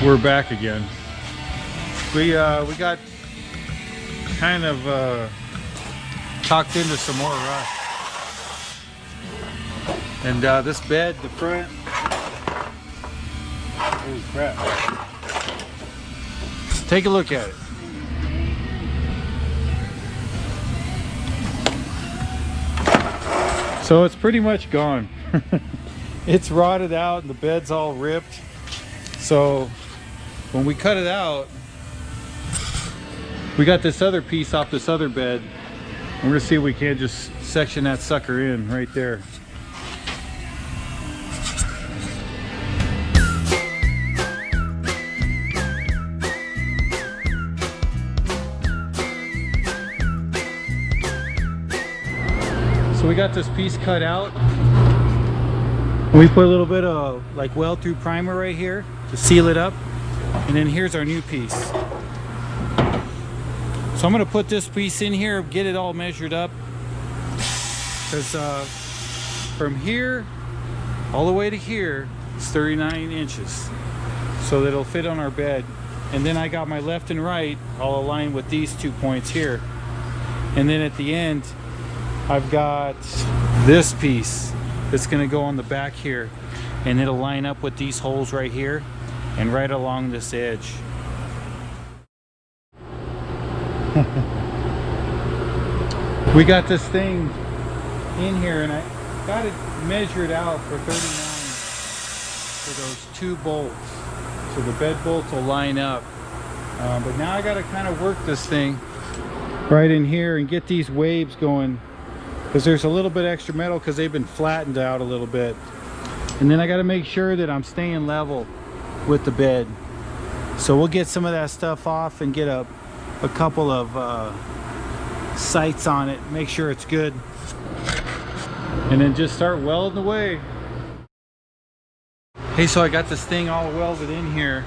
We're back again. We got kind of talked into some more rust. And this bed, the front, holy crap. Take a look at it. So it's pretty much gone. It's rotted out and the bed's all ripped. So when we cut it out, we got this other piece off this other bed. We're gonna see if we can't just section that sucker in right there. So we got this piece cut out. We put a little bit of like weld through primer right here to seal it up. And then here's our new piece. So I'm gonna put this piece in here, get it all measured up. Because from here all the way to here is 39 inches. So that it'll fit on our bed. And then I got my left and right all aligned with these 2 points here. And then at the end, I've got this piece that's gonna go on the back here, and it'll line up with these holes right here and right along this edge. We got this thing in here and I got it measured out for 39 for those 2 bolts. So the bed bolts will line up. But now I gotta kind of work this thing right in here and get these waves going, because there's a little bit extra metal because they've been flattened out a little bit. And then I got to make sure that I'm staying level with the bed. So we'll get some of that stuff off and get a couple of sights on it, make sure it's good, and then just start welding away. Hey, so I got this thing all welded in here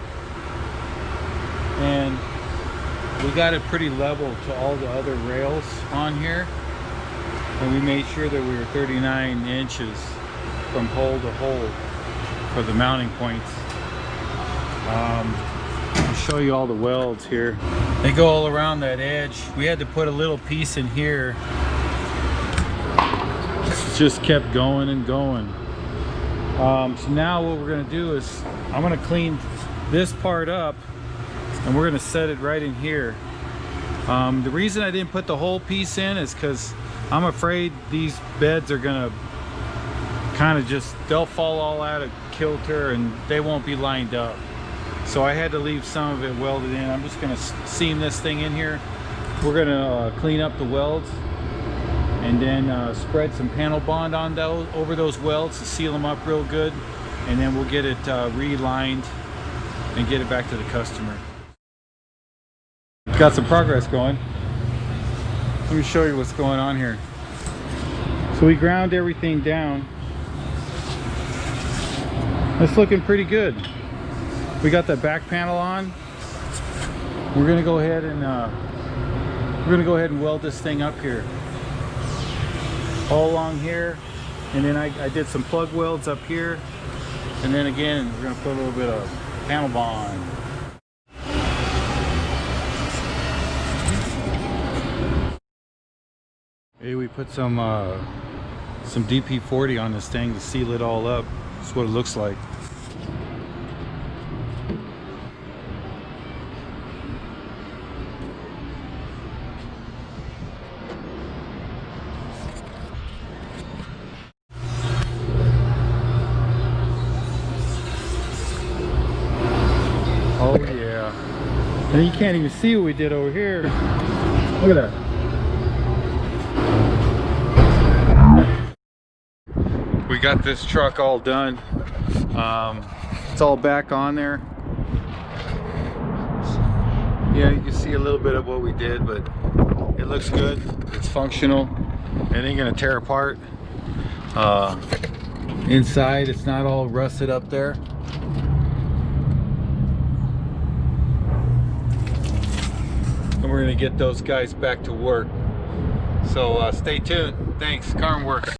and we got it pretty level to all the other rails on here. And we made sure that we were 39 inches from hole to hole for the mounting points. I'll show you all the welds here. They go all around that edge. We had to put a little piece in here. It just kept going and going. So now what we're gonna do is I'm gonna clean this part up and we're gonna set it right in here. The reason I didn't put the whole piece in is because I'm afraid these beds are gonna kind of just, they'll fall all out of kilter and they won't be lined up. So I had to leave some of it welded in. I'm just gonna seam this thing in here. We're gonna clean up the welds and then spread some panel bond on those, over those welds to seal them up real good. And then we'll get it relined and get it back to the customer. Got some progress going. Let me show you what's going on here. So we ground everything down. It's looking pretty good. We got that back panel on. We're gonna go ahead and weld this thing up here, all along here, and then I did some plug welds up here, and then again we're gonna put a little bit of panel bond. Hey, we put some DP40 on this thing to seal it all up. That's what it looks like. Oh yeah. And you can't even see what we did over here. Look at that. We got this truck all done. It's all back on there. Yeah, you can see a little bit of what we did, but it looks good. It's functional. It ain't gonna tear apart. Inside, it's not all rusted up there. And we're gonna get those guys back to work. So stay tuned. Thanks, Carm Works.